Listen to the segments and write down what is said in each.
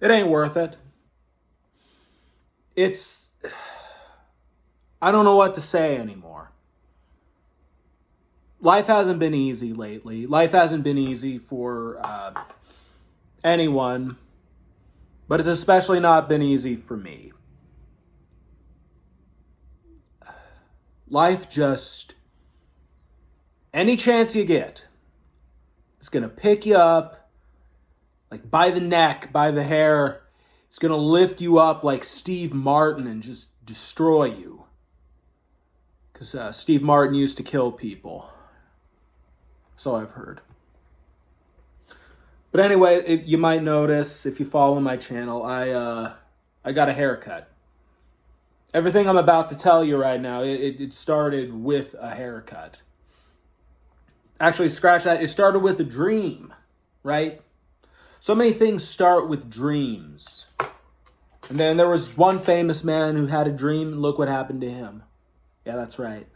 It ain't worth it. It's, I don't know what to say anymore. Life hasn't been easy lately. Life hasn't been easy for anyone, but it's especially not been easy for me. Life just, any chance you get, it's going to pick you up like by the neck, by the hair. It's going to lift you up like Steve Martin and just destroy you. Because Steve Martin used to kill people. So I've heard. But anyway, you might notice if you follow my channel, I got a haircut. Everything I'm about to tell you right now, it started with a haircut. Actually, scratch that. It started with a dream, right? So many things start with dreams. And then there was one famous man who had a dream, and look what happened to him. Yeah, that's right.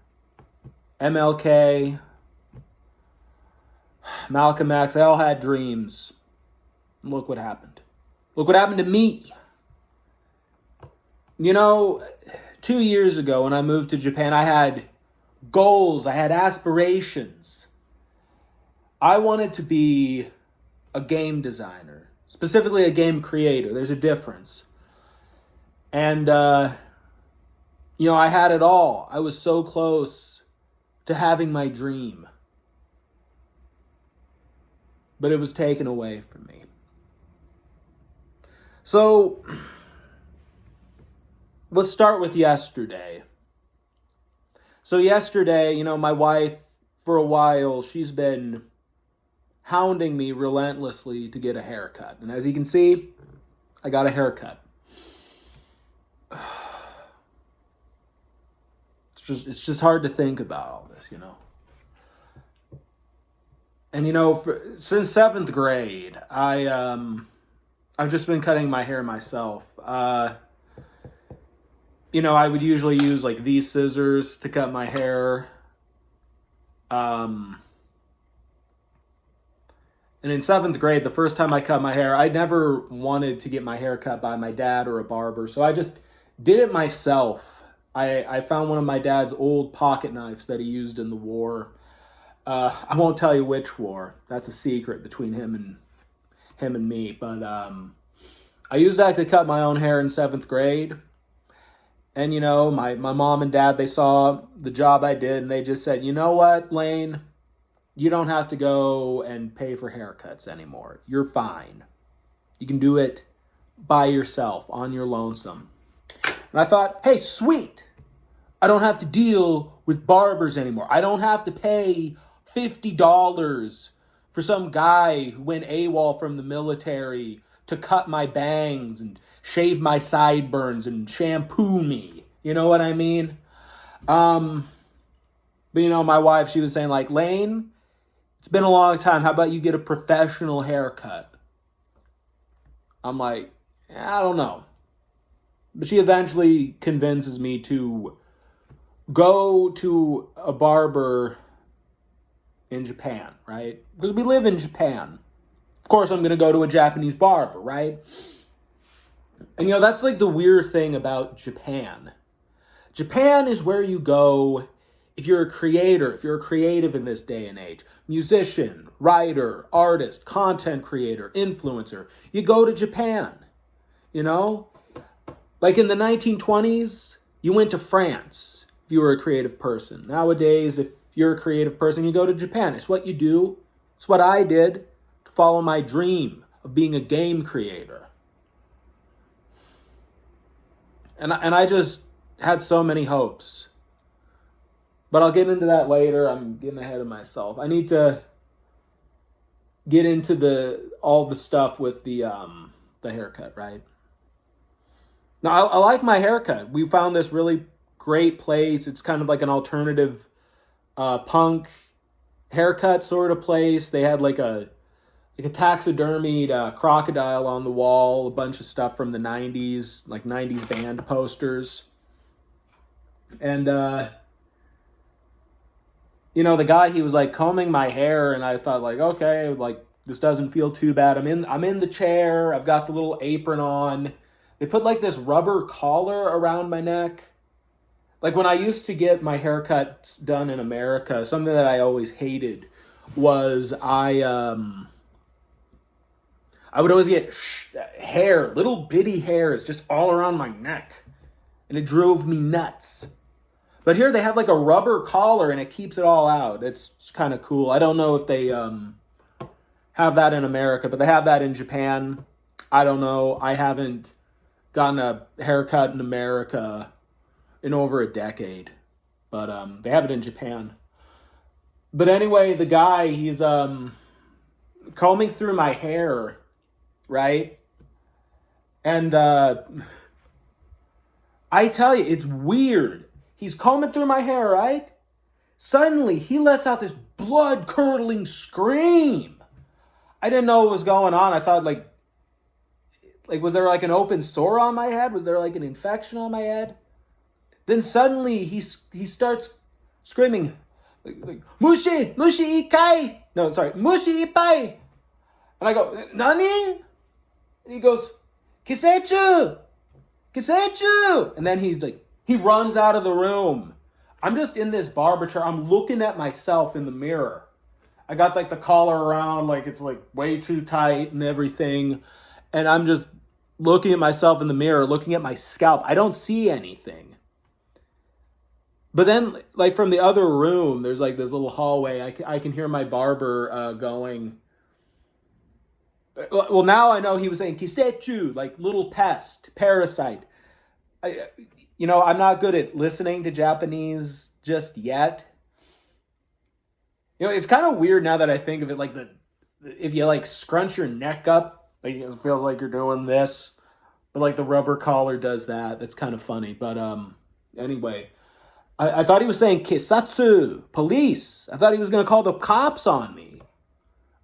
MLK, Malcolm X, they all had dreams. Look what happened. Look what happened to me. You know, 2 years ago when I moved to Japan, I had goals, I had aspirations. I wanted to be a game designer, specifically a game creator. There's a difference. And, I had it all. I was so close to having my dream. But it was taken away from me. So, let's start with yesterday. So yesterday, my wife, for a while, she's been hounding me relentlessly to get a haircut. And as you can see, I got a haircut. It's just hard to think about all this, And since seventh grade, I've just been cutting my hair myself. I would usually use like these scissors to cut my hair. And in seventh grade, the first time I cut my hair, I never wanted to get my hair cut by my dad or a barber, so I just did it myself. I found one of my dad's old pocket knives that he used in the war. I won't tell you which war. That's a secret between him and me. But I used that to cut my own hair in seventh grade. And my mom and dad, they saw the job I did, and they just said, you know what, Lane, you don't have to go and pay for haircuts anymore. You're fine. You can do it by yourself on your lonesome. And I thought, hey, sweet. I don't have to deal with barbers anymore. I don't have to pay $50 for some guy who went AWOL from the military to cut my bangs and shave my sideburns and shampoo me. You know what I mean? But my wife, she was saying like, Lane, it's been a long time. How about you get a professional haircut? I'm like, I don't know. But she eventually convinces me to go to a barber in Japan, right? Because we live in Japan. Of course, I'm going to go to a Japanese barber, right? And that's like the weird thing about Japan. Japan is where you go if you're a creator, if you're a creative in this day and age. Musician, writer, artist, content creator, influencer. You go to Japan, Like in the 1920s, you went to France if you were a creative person. Nowadays, if you're a creative person, you go to Japan. It's what you do. It's what I did to follow my dream of being a game creator. And I just had so many hopes. But I'll get into that later. I'm getting ahead of myself. I need to get into all the stuff with the haircut, right? Now, I like my haircut. We found this really great place. It's kind of like an alternative punk haircut sort of place. They had like a taxidermied crocodile on the wall, a bunch of stuff from the 90s, like 90s band posters. And, the guy, he was like combing my hair, and I thought like, okay, like This doesn't feel too bad. I'm in the chair. I've got the little apron on. They put like this rubber collar around my neck. Like when I used to get my haircuts done in America, something that I always hated was I would always get hair, little bitty hairs just all around my neck. And it drove me nuts. But here they have like a rubber collar and it keeps it all out. It's kind of cool. I don't know if they have that in America, but they have that in Japan. I don't know. I haven't gotten a haircut in America in over a decade. But they have it in Japan. But anyway, the guy, he's combing through my hair, right? And I tell you, it's weird. He's combing through my hair, right? Suddenly, he lets out this blood-curdling scream. I didn't know what was going on. I thought, like, was there like an open sore on my head? Was there like an infection on my head? Then suddenly, he starts screaming, like Mushi, Mushi Ikai. No, sorry, Mushi Ipai. And I go, Nani? And he goes, Kisechu, Kisechu. And then he runs out of the room. I'm just in this barber chair. I'm looking at myself in the mirror. I got like the collar around, like it's like way too tight and everything. And I'm just looking at myself in the mirror, looking at my scalp. I don't see anything. But then, like from the other room, there's like this little hallway. I can hear my barber going. Well, now I know he was saying kisechu, like little pest, parasite. I'm not good at listening to Japanese just yet. It's kind of weird now that I think of it. Like if you like scrunch your neck up, like it feels like you're doing this, but like the rubber collar does that. That's kind of funny. But anyway. I thought he was saying kisatsu, police. I thought he was going to call the cops on me.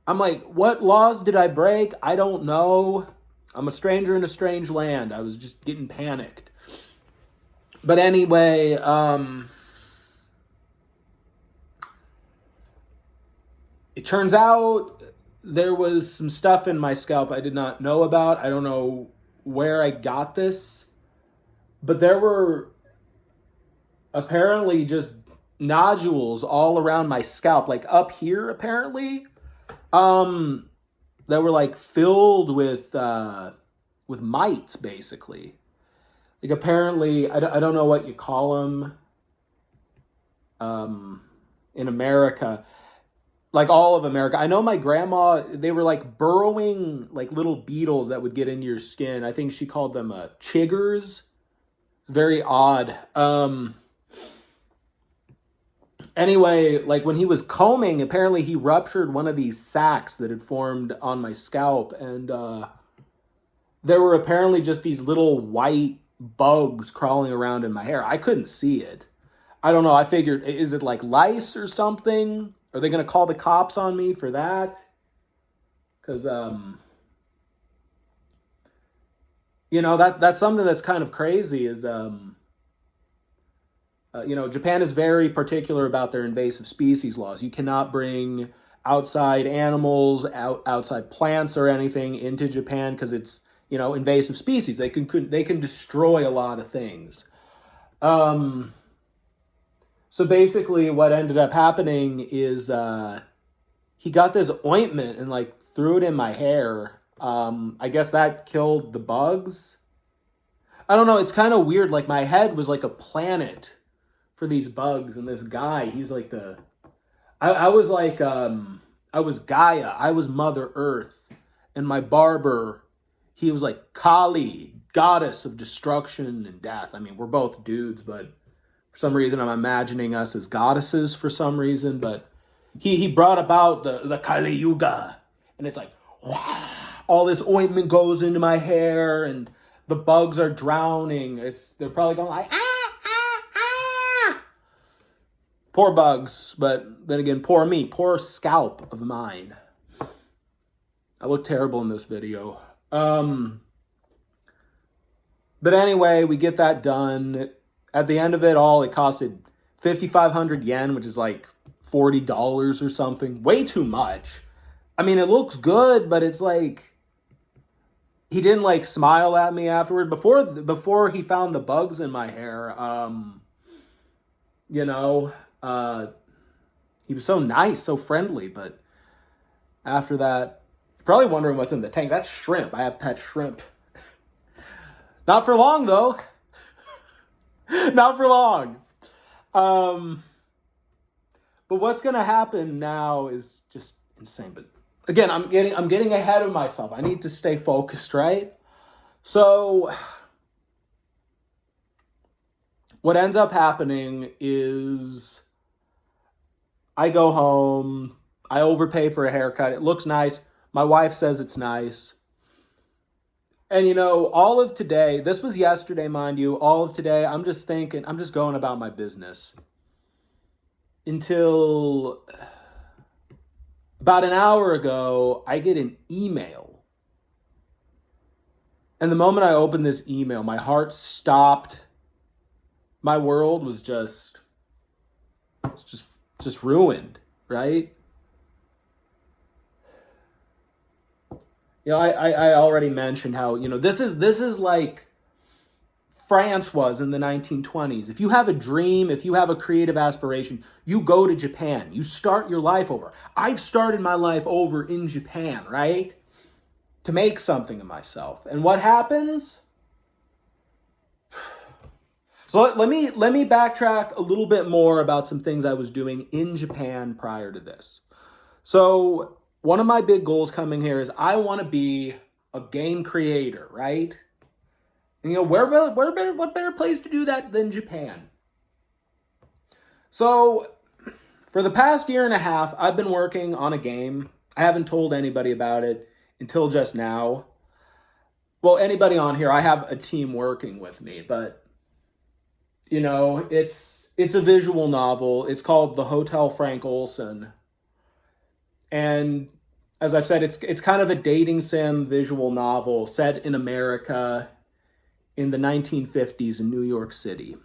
I'm like, what laws did I break? I don't know. I'm a stranger in a strange land. I was just getting panicked. But anyway, it turns out there was some stuff in my scalp I did not know about. I don't know where I got this. But there were apparently just nodules all around my scalp, like up here apparently, that were like filled with mites basically. Like apparently, I don't know what you call them in America, like all of America. I know my grandma, they were like burrowing like little beetles that would get into your skin. I think she called them chiggers. Very odd. Anyway, like when he was combing, apparently he ruptured one of these sacs that had formed on my scalp. And there were apparently just these little white bugs crawling around in my hair. I couldn't see it. I don't know. I figured, is it like lice or something? Are they going to call the cops on me for that? Because, that's something that's kind of crazy is... Japan is very particular about their invasive species laws. You cannot bring outside animals, outside plants or anything into Japan because it's, invasive species. They can destroy a lot of things. So basically what ended up happening is he got this ointment and like threw it in my hair. I guess that killed the bugs. I don't know. It's kind of weird. Like my head was like a planet for these bugs, and this guy, he's like I was like I was Gaia, I was Mother Earth, and my barber, he was like Kali, goddess of destruction and death. I mean, we're both dudes, but for some reason I'm imagining us as goddesses for some reason. But he brought about the Kali Yuga, and it's like all this ointment goes into my hair, and the bugs are drowning. They're probably going like poor bugs, but then again, poor me, poor scalp of mine. I look terrible in this video. But anyway, we get that done. At the end of it all, it costed 5,500 yen, which is like $40 or something. Way too much. I mean, it looks good, but it's like he didn't like smile at me afterward before he found the bugs in my hair. You know, uh, he was so nice, so friendly, but after that, you're probably wondering what's in the tank. That's shrimp. I have pet shrimp. Not for long though. Not for long. Um, but what's gonna happen now is just insane. But again, I'm getting ahead of myself. I need to stay focused, right? So what ends up happening is I go home, I overpay for a haircut. It looks nice. My wife says it's nice. And all of today, this was yesterday, mind you, all of today, I'm just thinking, I'm just going about my business until about an hour ago, I get an email. And the moment I opened this email, my heart stopped. My world was just ruined, right? I already mentioned how, this is like France was in the 1920s. If you have a dream, if you have a creative aspiration, you go to Japan. You start your life over. I've started my life over in Japan, right? To make something of myself. And what happens? So let me backtrack a little bit more about some things I was doing in Japan prior to this. So one of my big goals coming here is I want to be a game creator, right? And, what better place to do that than Japan? So for the past year and a half, I've been working on a game. I haven't told anybody about it until just now. Well, anybody on here, I have a team working with me, but it's a visual novel. It's called The Hotel Frank Olson. And as I've said, it's kind of a dating sim visual novel set in America in the 1950s in New York City.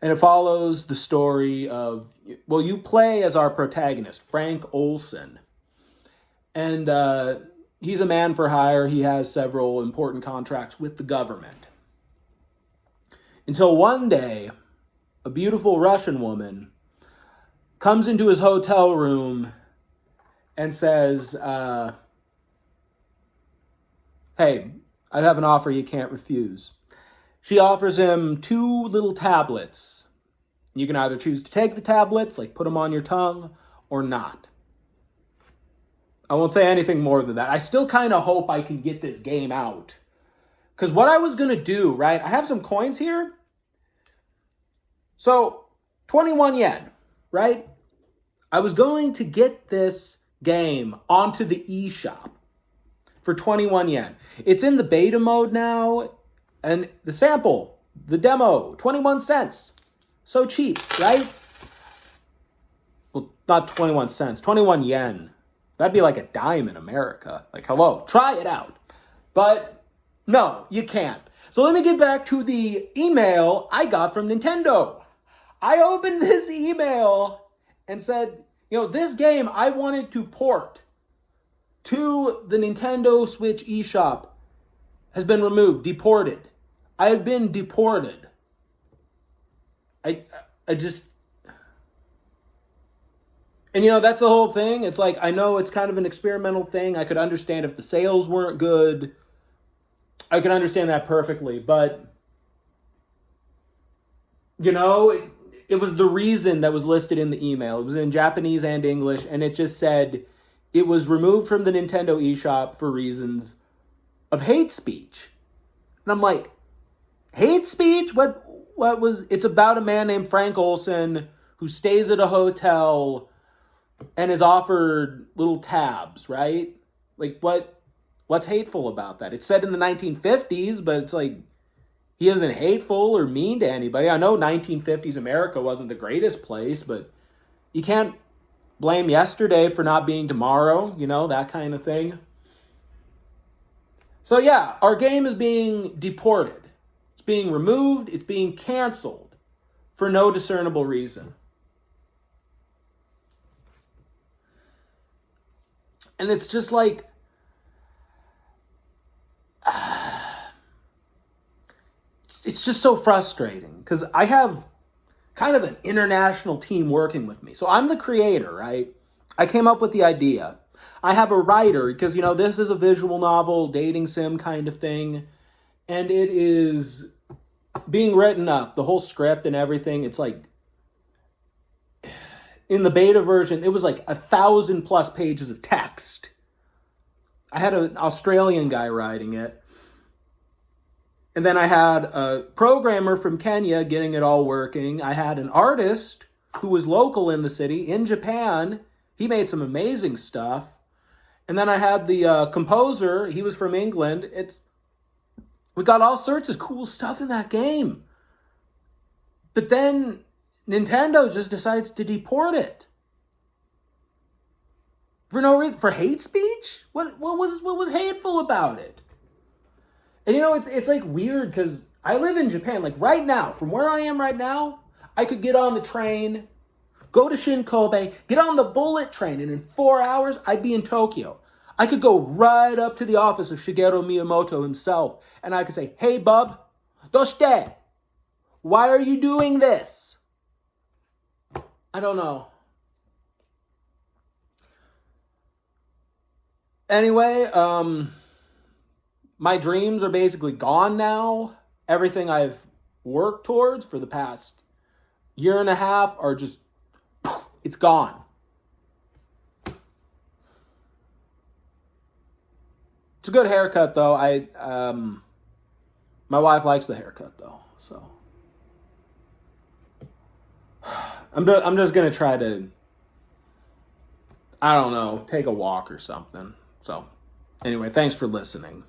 And it follows the story of, well, you play as our protagonist, Frank Olson. And he's a man for hire. He has several important contracts with the government. Until one day, a beautiful Russian woman comes into his hotel room and says, hey, I have an offer you can't refuse. She offers him 2 little tablets. You can either choose to take the tablets, like put them on your tongue, or not. I won't say anything more than that. I still kind of hope I can get this game out. Because what I was going to do, right, I have some coins here. So, 21 yen, right? I was going to get this game onto the eShop for 21 yen. It's in the beta mode now, and the sample, the demo, 21 cents. So cheap, right? Well, not 21 cents, 21 yen. That'd be like a dime in America. Like, hello, try it out. But no, you can't. So let me get back to the email I got from Nintendo. I opened this email and said, this game I wanted to port to the Nintendo Switch eShop has been removed, deported. I have been deported. I just... And that's the whole thing. It's like, I know it's kind of an experimental thing. I could understand if the sales weren't good. I can understand that perfectly. But, it was the reason that was listed in the email. It was in Japanese and English, and it just said it was removed from the Nintendo eShop for reasons of hate speech. And I'm like, hate speech? What was... It's about a man named Frank Olson who stays at a hotel and is offered little tabs, right? Like, what's hateful about that? It's set in the 1950s, but it's like, he isn't hateful or mean to anybody. I know 1950s America wasn't the greatest place, but you can't blame yesterday for not being tomorrow, that kind of thing. So yeah, our game is being deported. It's being removed. It's being canceled for no discernible reason. And it's just like, it's just so frustrating because I have kind of an international team working with me. So I'm the creator, right? I came up with the idea. I have a writer because, this is a visual novel, dating sim kind of thing. And it is being written up, the whole script and everything. It's like, in the beta version, it was like 1,000+ pages of text. I had an Australian guy writing it. And then I had a programmer from Kenya getting it all working. I had an artist who was local in the city in Japan. He made some amazing stuff. And then I had the composer. He was from England. We got all sorts of cool stuff in that game. But then Nintendo just decides to deport it. For no reason. For hate speech? What was hateful about it? And it's like weird because I live in Japan. Like right now, from where I am right now, I could get on the train, go to Shinkobe, get on the bullet train, and in 4 hours, I'd be in Tokyo. I could go right up to the office of Shigeru Miyamoto himself, and I could say, "Hey, bub, doshite? Why are you doing this?" I don't know. Anyway, my dreams are basically gone now. Everything I've worked towards for the past year and a half are just, it's gone. It's a good haircut though. My wife likes the haircut though, so I'm just gonna try to, I don't know, take a walk or something. So anyway, thanks for listening.